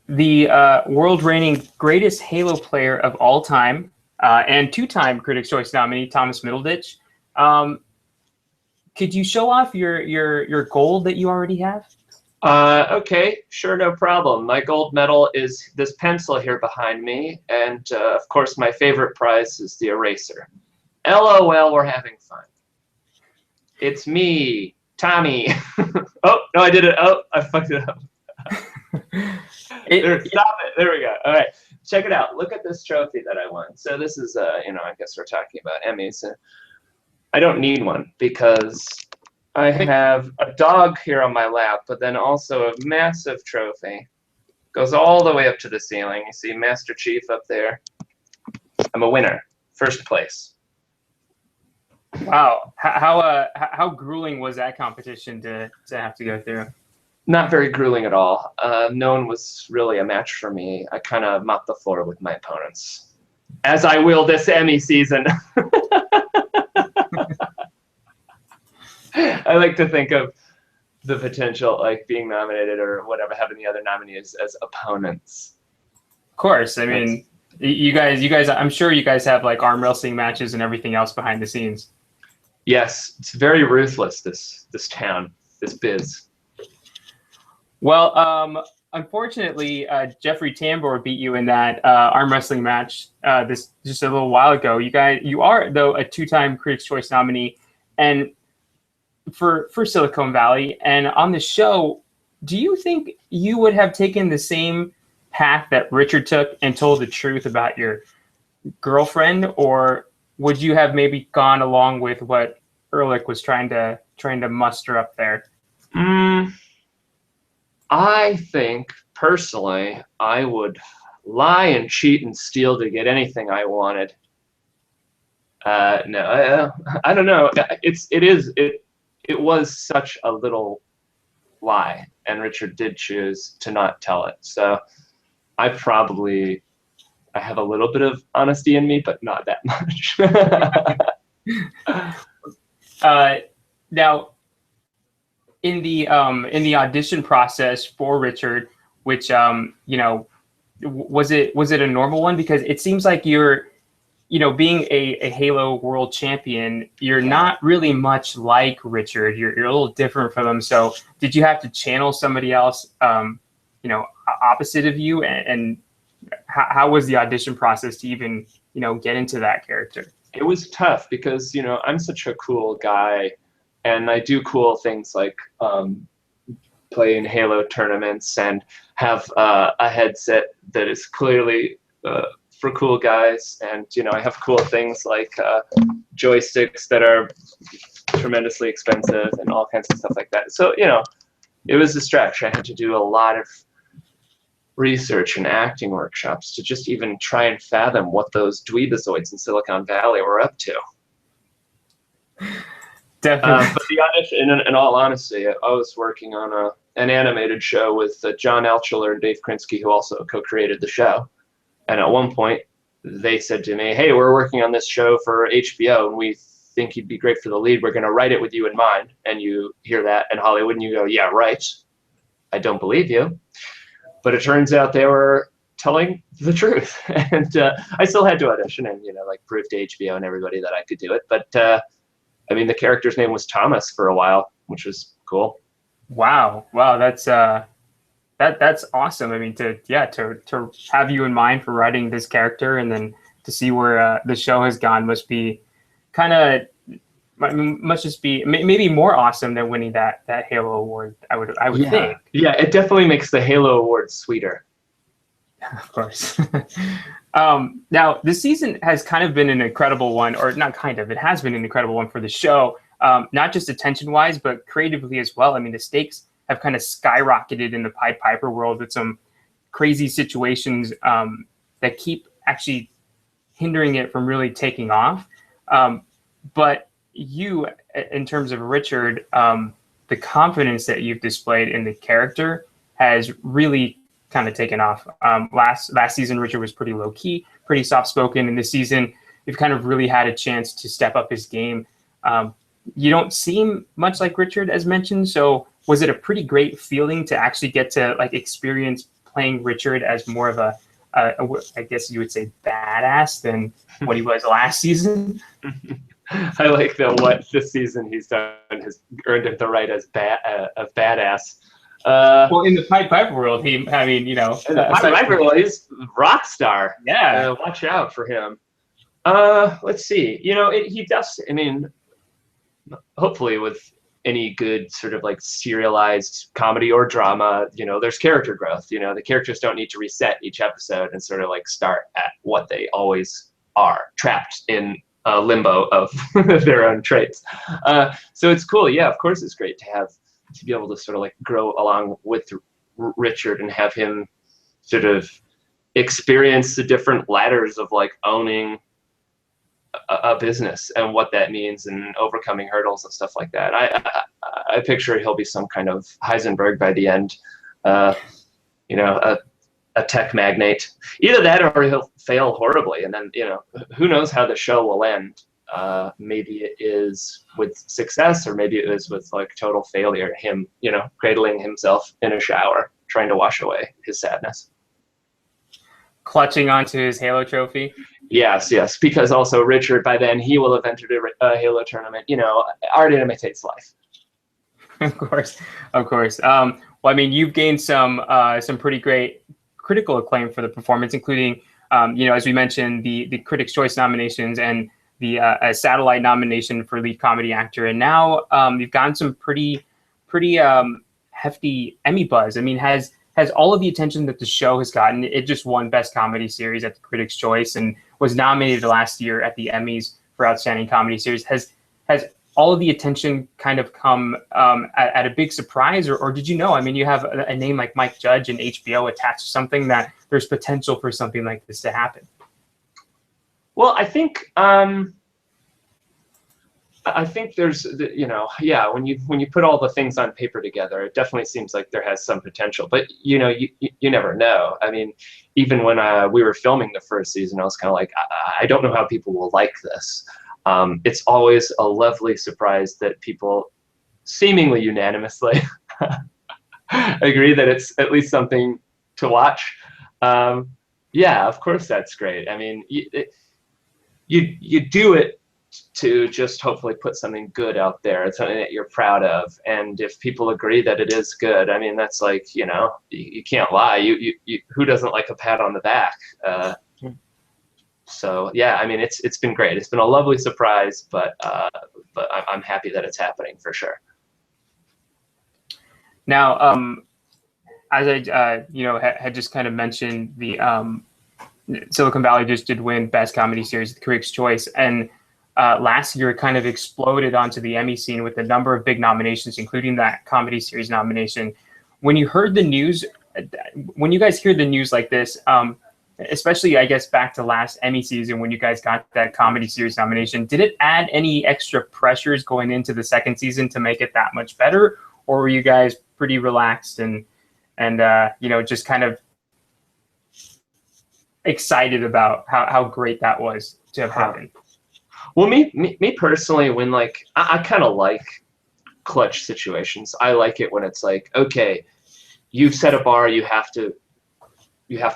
the world reigning greatest Halo player of all time, and two-time Critics' Choice nominee, Thomas Middleditch. Could you show off your gold that you already have? Okay, sure, no problem. My gold medal is this pencil here behind me, and of course my favorite prize is the eraser. LOL, we're having fun. It's me, Tommy. Oh, no, I did it. Oh, I fucked it up. Stop it. There we go. All right, check it out. Look at this trophy that I won. So this is, I guess we're talking about Emmys. I don't need one because I have a dog here on my lap, but then also a massive trophy. Goes all the way up to the ceiling. You see Master Chief up there. I'm a winner. First place. Wow. How grueling was that competition to have to go through? Not very grueling at all. No one was really a match for me. I kind of mopped the floor with my opponents, as I will this Emmy season. I like to think of the potential, like being nominated or whatever, having the other nominees as opponents. Of course. I mean, you guys, I'm sure you guys have like arm wrestling matches and everything else behind the scenes. Yes, it's very ruthless, this town, this biz. Well, unfortunately, Jeffrey Tambor beat you in that arm wrestling match this just a little while ago. You are though a two-time Critics' Choice nominee, and for Silicon Valley. And on the show, do you think you would have taken the same path that Richard took and told the truth about your girlfriend, or would you have maybe gone along with what Ehrlich was trying to muster up there? I think personally, I would lie and cheat and steal to get anything I wanted. No, I don't know. It was such a little lie, and Richard did choose to not tell it. So I have a little bit of honesty in me, but not that much. Now, in the audition process for Richard, which was it a normal one? Because it seems like you're, being a Halo world champion, you're not really much like Richard. You're a little different from him. So did you have to channel somebody else, opposite of you? And how was the audition process to even, get into that character? It was tough because, I'm such a cool guy, and I do cool things like play in Halo tournaments and have a headset that is clearly for cool guys. And, I have cool things like joysticks that are tremendously expensive and all kinds of stuff like that. So, it was a stretch. I had to do a lot of research and acting workshops to just even try and fathom what those dweebazoids in Silicon Valley were up to. Definitely. But the audition, in all honesty, I was working on an animated show with John Altschuler and Dave Krinsky, who also co-created the show. And at one point, they said to me, "Hey, we're working on this show for HBO, and we think you'd be great for the lead. We're going to write it with you in mind." And you hear that in Hollywood, and you go, "Yeah, right. I don't believe you." But it turns out they were telling the truth. And I still had to audition and, prove to HBO and everybody that I could do it. But, the character's name was Thomas for a while, which was cool. Wow. That's awesome. To have you in mind for writing this character and then to see where the show has gone must be must just be maybe more awesome than winning that Halo award. I would think. Yeah, it definitely makes the Halo award sweeter. Of course. Now, this season has kind of been an incredible one, or not kind of, it has been an incredible one for the show, not just attention-wise, but creatively as well. The stakes have kind of skyrocketed in the Pied Piper world with some crazy situations that keep actually hindering it from really taking off. But you, in terms of Richard, the confidence that you've displayed in the character has really kind of taken off. Last season, Richard was pretty low key, pretty soft spoken. And this season, you've kind of really had a chance to step up his game. You don't seem much like Richard, as mentioned. So was it a pretty great feeling to actually get to experience playing Richard as more of a I guess you would say badass than what he was last season. I like that what this season he's done has earned him the right as badass. Well, in the Pied Piper world, in the Pied Piper world, he's rock star. Yeah. Watch out for him. Let's see. He does. I mean, hopefully with any good sort of like serialized comedy or drama, there's character growth. The characters don't need to reset each episode and sort of like start at what they always are, trapped in a limbo of their own traits. So it's cool. Yeah, of course it's great to be able to sort of like grow along with Richard and have him sort of experience the different ladders of like owning a business and what that means and overcoming hurdles and stuff like that. I picture he'll be some kind of Heisenberg by the end, a tech magnate. Either that or he'll fail horribly, and then who knows how the show will end. Maybe it is with success, or maybe it is with like total failure. Him, cradling himself in a shower, trying to wash away his sadness. Clutching onto his Halo trophy. Yes, because also Richard, by then, he will have entered a Halo tournament. Art imitates life. Of course. Well, I mean, you've gained some pretty great critical acclaim for the performance, including, as we mentioned, the Critics' Choice nominations and the Satellite nomination for lead comedy actor, and now you've gotten some pretty hefty Emmy buzz. I mean, has all of the attention that the show has gotten? It just won Best Comedy Series at the Critics' Choice and was nominated last year at the Emmys for Outstanding Comedy Series. Has all of the attention kind of come at a big surprise, or did you know? I mean, you have a name like Mike Judge and HBO attached to something, that there's potential for something like this to happen. Well, I think there's, when you put all the things on paper together, it definitely seems like there has some potential. But you never know. I mean, even when we were filming the first season, I was kind of like, I don't know how people will like this. It's always a lovely surprise that people seemingly unanimously agree that it's at least something to watch. Yeah, of course that's great. I mean, you do it to just hopefully put something good out there. It's something that you're proud of, and if people agree that it is good, I mean, that's like, you can't lie. You who doesn't like a pat on the back? So yeah, I mean, it's been great. It's been a lovely surprise, but I'm happy that it's happening for sure. Now, as I had just kind of mentioned, the Silicon Valley just did win Best Comedy Series, the Critics' Choice, and last year it kind of exploded onto the Emmy scene with a number of big nominations, including that Comedy Series nomination. When you heard the news, when you guys hear the news like this, especially I guess back to last Emmy season when you guys got that Comedy Series nomination, did it add any extra pressures going into the second season to make it that much better, or were you guys pretty relaxed and just kind of excited about how great that was to have happened? Well, me personally, when like I kind of like clutch situations. I like it when it's like, okay, you've set a bar, you have to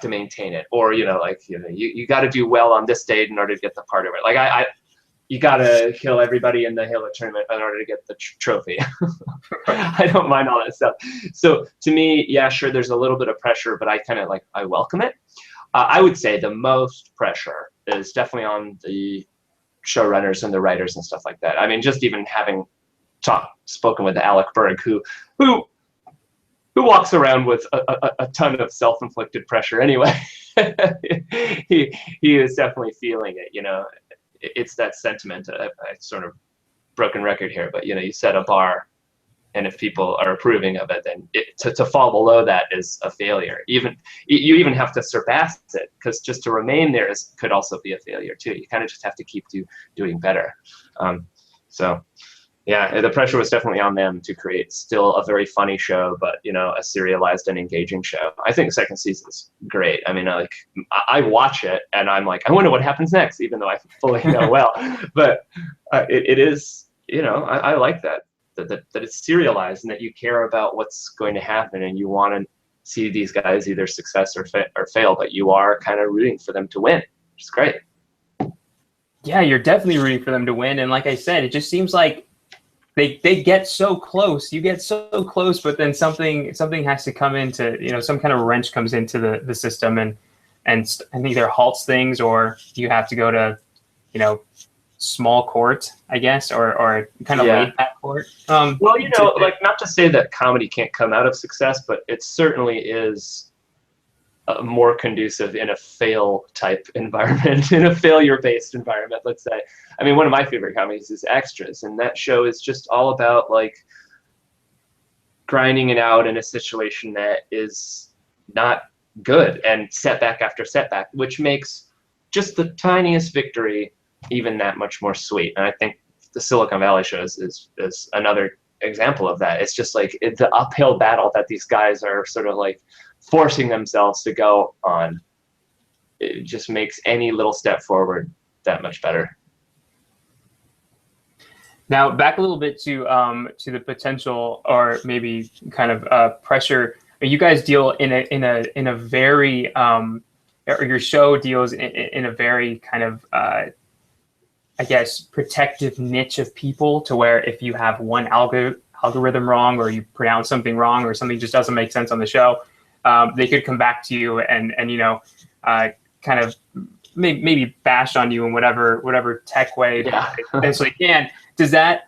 maintain it, or you got to do well on this date in order to get the part of it. Like you got to kill everybody in the Halo tournament in order to get the trophy. I don't mind all that stuff. So to me, yeah, sure, there's a little bit of pressure, but I welcome it. I would say the most pressure is definitely on the showrunners and the writers and stuff like that. I mean, just even having spoken with Alec Berg, who walks around with a ton of self-inflicted pressure anyway. he is definitely feeling it. It's that sentiment. I sort of broken record here, but you set a bar, and if people are approving of it, then to fall below that is a failure. You even have to surpass it, because just to remain there could also be a failure too. You kind of just have to keep doing better. So yeah, the pressure was definitely on them to create still a very funny show, but a serialized and engaging show. I think the second season's great. I mean, I watch it and I'm like, I wonder what happens next, even though I fully know well. But it is, I like that it's serialized and that you care about what's going to happen, and you want to see these guys either success or fail, but you are kind of rooting for them to win, which is great. Yeah, you're definitely rooting for them to win. And like I said, it just seems like they get so close. You get so close, but then something has to come into, you know, some kind of wrench comes into the system and either halts things, or you have to go to, you know, small court, I guess, or kind of laid back court. Well, you know, like, not to say that comedy can't come out of success, but it certainly is more conducive in a fail type environment, in a failure based environment, let's say. I mean, one of my favorite comedies is Extras, and that show is just all about like grinding it out in a situation that is not good and setback after setback, which makes just the tiniest victory even that much more sweet. And I think the Silicon Valley show is another example of that. It's just like the uphill battle that these guys are sort of like forcing themselves to go on. It just makes any little step forward that much better. Now, back a little bit to the potential, or maybe kind of pressure. You guys deal in a very or your show deals in a very kind of I guess protective niche of people, to where if you have one algorithm wrong, or you pronounce something wrong, or something just doesn't make sense on the show, they could come back to you and you know, kind of maybe bash on you in whatever tech way they potentially can. Does that,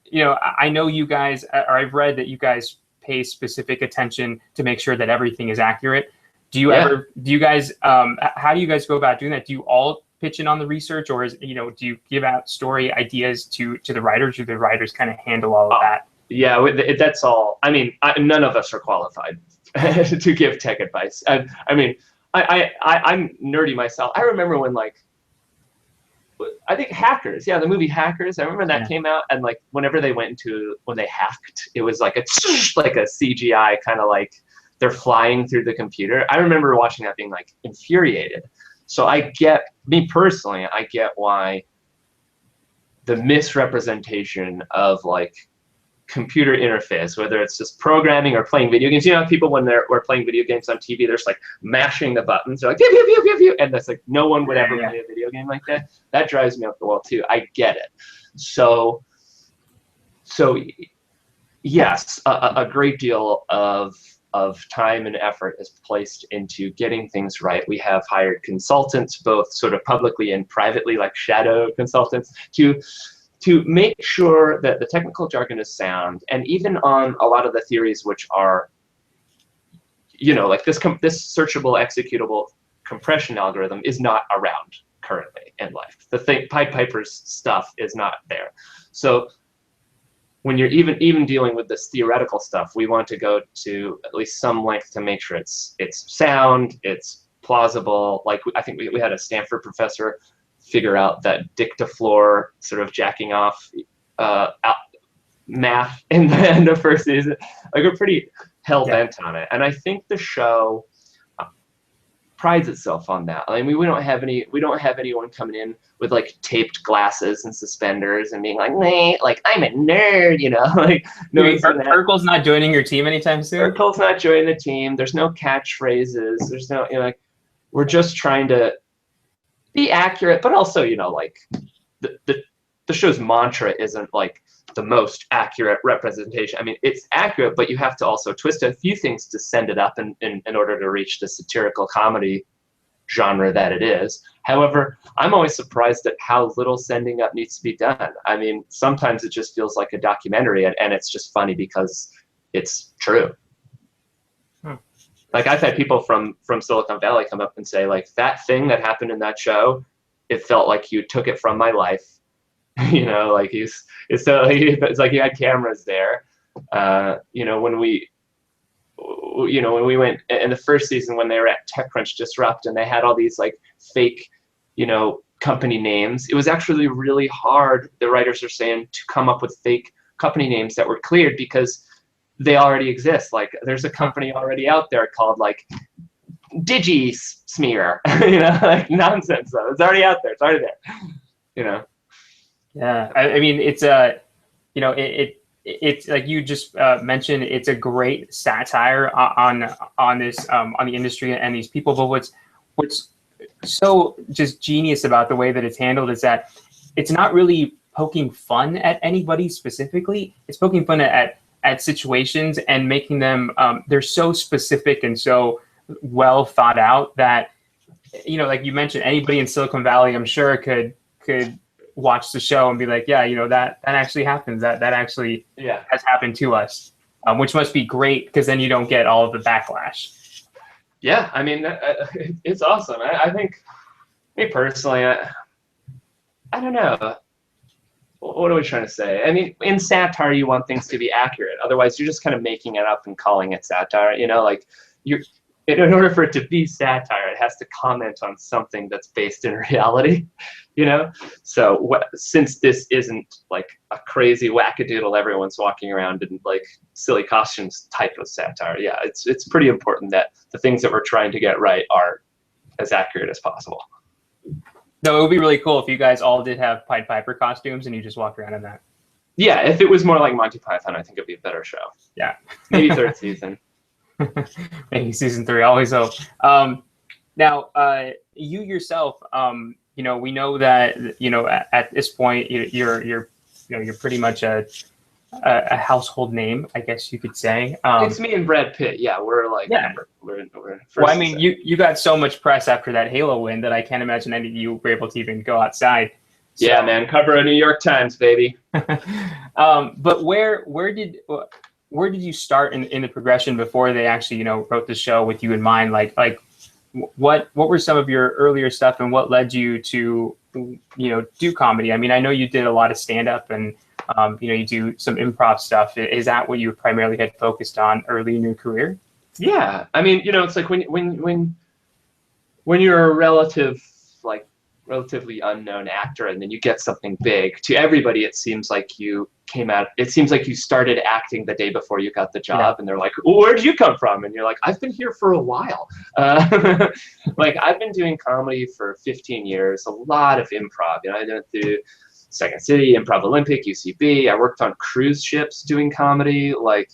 you know, I know you guys, or I've read that you guys pay specific attention to make sure that everything is accurate. Do you guys, how do you guys go about doing that? Do you all pitch in on the research, or is, you know, do you give out story ideas to the writers, or the writers kind of handle all of that? Yeah, that's all. I mean, none of us are qualified to give tech advice. I mean, I'm nerdy myself. I remember when, like, I think Hackers, the movie Hackers, I remember that came out, and like whenever they went into, when they hacked, it was like a CGI kind of like they're flying through the computer. I remember watching that being like infuriated. So me personally, I get why the misrepresentation of like computer interface, whether it's just programming or playing video games. You know, people when we're playing video games on TV, they're just like mashing the buttons. They're like pew pew pew pew pew, and that's like no one would ever play a video game like that. That drives me up the wall too. I get it. So yes, a great deal of time and effort is placed into getting things right. We have hired consultants, both sort of publicly and privately, like shadow consultants, to make sure that the technical jargon is sound, and even on a lot of the theories which are, you know, like this searchable executable compression algorithm is not around currently in life. The thing, Pied Piper's stuff is not there. So when you're even dealing with this theoretical stuff, we want to go to at least some length to make sure it's sound, it's plausible. Like I think we had a Stanford professor figure out that dictaflor sort of jacking off math in the end of first season. Like, we're pretty hell-bent on it. And I think the show prides itself on that. I mean, we don't have anyone coming in with like taped glasses and suspenders and being like, nah, like I'm a nerd, you know. Like, no, Urkel's not joining your team anytime soon. Urkel's not joining the team. There's no catchphrases. There's no, you know, like, we're just trying to be accurate, but also, you know, like the show's mantra isn't like the most accurate representation. I mean, it's accurate, but you have to also twist a few things to send it up in order to reach the satirical comedy genre that it is. However, I'm always surprised at how little sending up needs to be done. I mean, sometimes it just feels like a documentary, and it's just funny because it's true. Like, I've had people from Silicon Valley come up and say, like, that thing that happened in that show, it felt like you took it from my life. You know, like, it's like you had cameras there. You know, when we went in the first season, when they were at TechCrunch Disrupt and they had all these like fake, you know, company names, it was actually really hard, the writers are saying, to come up with fake company names that were cleared because they already exist. Like, there's a company already out there called like DigiSmear, you know, like nonsense though. It's already out there. It's already there, you know. Yeah, I mean, it's you know, it it's like you just mentioned, it's a great satire on this on the industry and these people. But what's so just genius about the way that it's handled is that it's not really poking fun at anybody specifically. It's poking fun at situations and making them they're so specific and so well thought out that, you know, like you mentioned, anybody in Silicon Valley, I'm sure could watch the show and be like, yeah, you know, that actually happens. That actually has happened to us, which must be great because then you don't get all of the backlash. Yeah, I mean, it's awesome. I think, me personally, I don't know. What are we trying to say? I mean, in satire, you want things to be accurate. Otherwise, you're just kind of making it up and calling it satire. You know, like in order for it to be satire, it has to comment on something that's based in reality. You know, so since this isn't like a crazy wackadoodle, everyone's walking around in like silly costumes type of satire. Yeah, it's pretty important that the things that we're trying to get right are as accurate as possible. No, it would be really cool if you guys all did have Pied Piper costumes and you just walked around in that. Yeah, if it was more like Monty Python, I think it'd be a better show. Yeah. Maybe third season. Maybe season 3, always hope. Now, you yourself, you know, we know that, you know, at this point, you're pretty much a household name, I guess you could say. It's me and Brad Pitt. Yeah, we're like, we're first. Well, I mean, you got so much press after that Halo win that I can't imagine any of you were able to even go outside. So. Yeah, man, cover a New York Times, baby. But where did you start in the progression before they actually, you know, wrote the show with you in mind? Like what were some of your earlier stuff and what led you to, you know, do comedy? I mean, I know you did a lot of stand-up and, you know, you do some improv stuff. Is that what you primarily had focused on early in your career? Yeah, I mean, you know, it's like when you're a relatively unknown actor and then you get something big, to everybody it seems like you started acting the day before you got the job, and they're like, well, where'd you come from? And you're like, I've been here for a while. Like, I've been doing comedy for 15 years, a lot of improv. You know, I went through Second City, Improv Olympic, UCB. I worked on cruise ships doing comedy. Like,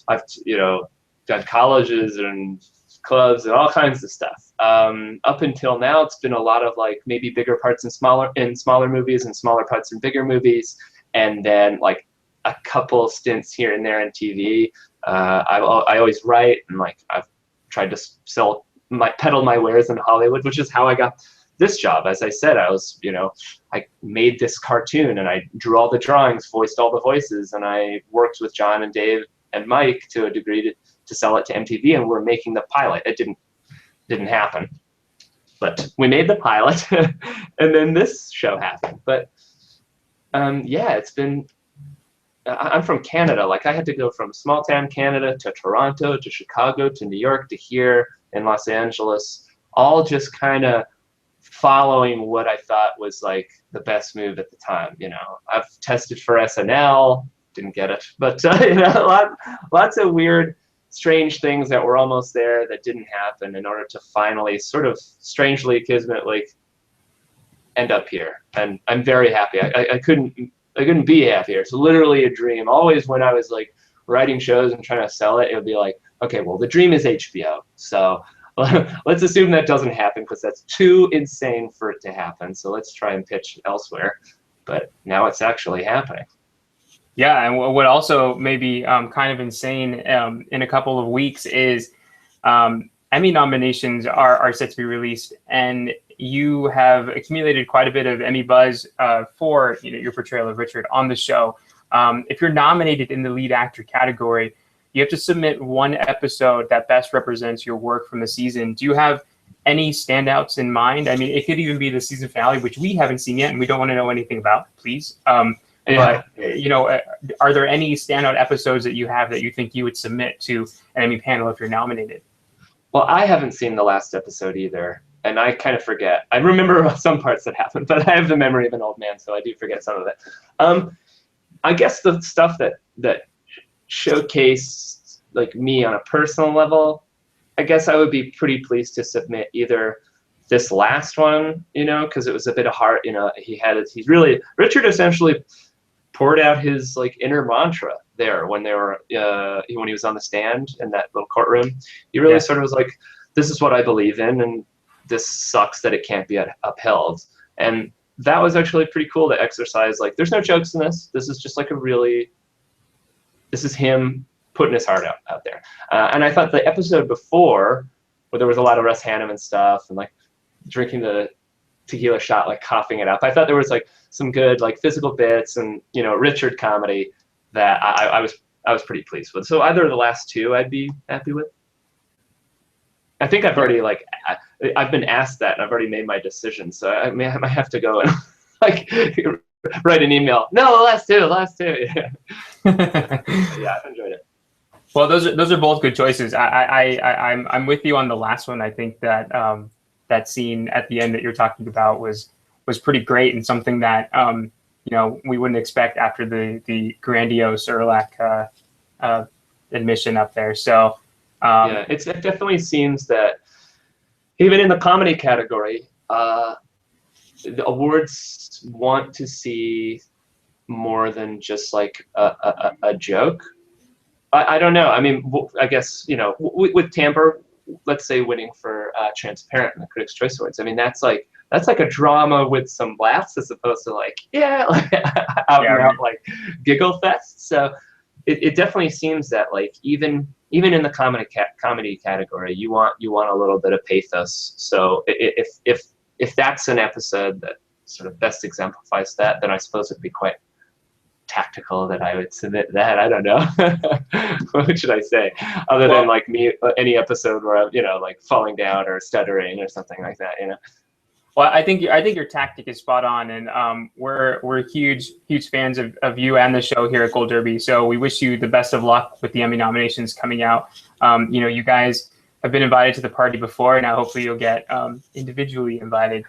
I've, you know, done colleges and clubs and all kinds of stuff. Up until now, it's been a lot of like maybe bigger parts in smaller movies and smaller parts in bigger movies, and then like a couple stints here and there in TV. I always write, and like I've tried to peddle my wares in Hollywood, which is how I got this job. As I said, I made this cartoon and I drew all the drawings, voiced all the voices, and I worked with John and Dave and Mike to a degree to sell it to MTV, and we're making the pilot. It didn't happen, but we made the pilot, and then this show happened. But yeah, it's been. I'm from Canada. Like, I had to go from small town Canada to Toronto to Chicago to New York to here in Los Angeles, all just kind of following what I thought was like the best move at the time. You know, I've tested for SNL, didn't get it, but you know, lots of weird, strange things that were almost there that didn't happen in order to finally sort of strangely kismet end up here. And I'm very happy. I couldn't be happier. It's literally a dream. Always when I was like writing shows and trying to sell it, it would be like, okay, well, the dream is HBO. So let's assume that doesn't happen because that's too insane for it to happen. So let's try and pitch elsewhere. But now it's actually happening. Yeah, and what also may be kind of insane in a couple of weeks is Emmy nominations are set to be released, and you have accumulated quite a bit of Emmy buzz for your portrayal of Richard on the show. If you're nominated in the lead actor category, you have to submit one episode that best represents your work from the season. Do you have any standouts in mind? I mean, it could even be the season finale, which we haven't seen yet, and we don't want to know anything about, please. But, are there any standout episodes that you have that you think you would submit to an Emmy panel if you're nominated? Well, I haven't seen the last episode either, and I kind of forget. I remember some parts that happened, but I have the memory of an old man, so I do forget some of it. I guess the stuff that showcased like me on a personal level, I guess I would be pretty pleased to submit either this last one, because it was a bit of heart. Richard essentially poured out his like inner mantra there when they were when he was on the stand in that little courtroom. He really sort of was like, this is what I believe in, and this sucks that it can't be upheld. And that was actually pretty cool to exercise. Like, there's no jokes in this. This is just like this is him putting his heart out there. And I thought the episode before, where there was a lot of Russ Hannum and stuff, and like drinking the tequila shot, like coughing it up, I thought there was like some good like physical bits and, you know, Richard comedy that I was pretty pleased with. So either of the last two I'd be happy with. I think I've already like I've been asked that and I've already made my decision. So I might have to go and like write an email. No, the last two. Yeah. Yeah, I've enjoyed it. Well, those are both good choices. I'm with you on the last one. I think that that scene at the end that you're talking about was pretty great, and something that you know, we wouldn't expect after the grandiose Erlach admission up there. So yeah, it definitely seems that even in the comedy category, the awards want to see more than just like a joke. I don't know. I mean, I guess, you know, with Tamper, let's say winning for Transparent in the Critics' Choice Awards, I mean, that's like a drama with some laughs as opposed to like, like out and out like giggle fest. So it definitely seems that like even in the comedy category, you want a little bit of pathos. So if that's an episode that sort of best exemplifies that, then I suppose it'd be quite tactical that I would submit that. I don't know. What should I say? Other than like me, any episode where I'm, you know, like falling down or stuttering or something like that, you know. Well, I think your tactic is spot on, and we're huge fans of you and the show here at Gold Derby. So we wish you the best of luck with the Emmy nominations coming out. You know, you guys have been invited to the party before, and now hopefully you'll get individually invited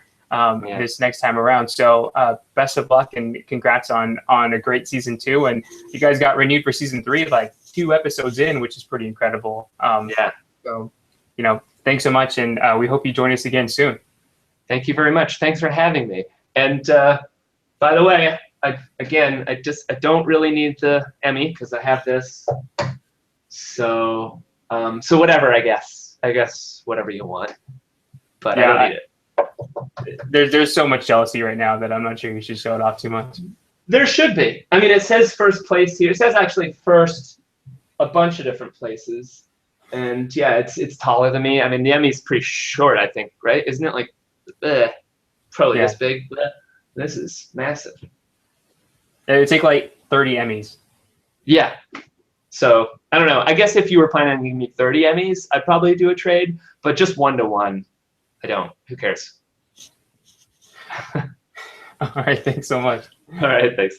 this next time around. So best of luck and congrats on a great season 2. And you guys got renewed for season 3, like 2 episodes in, which is pretty incredible. So, you know, thanks so much, and we hope you join us again soon. Thank you very much. Thanks for having me. And by the way, I don't really need the Emmy because I have this. So whatever, I guess whatever you want. But I don't need it. There's so much jealousy right now that I'm not sure you should show it off too much. There should be. I mean, it says first place here. It says actually first a bunch of different places. And yeah, it's taller than me. I mean, the Emmy's pretty short, I think, right? Isn't it like probably this big? This is massive. It would take like 30 Emmys. Yeah. So I don't know. I guess if you were planning on giving me 30 Emmys, I'd probably do a trade. But just 1-to-1, I don't. Who cares? All right. Thanks so much. All right. Thanks.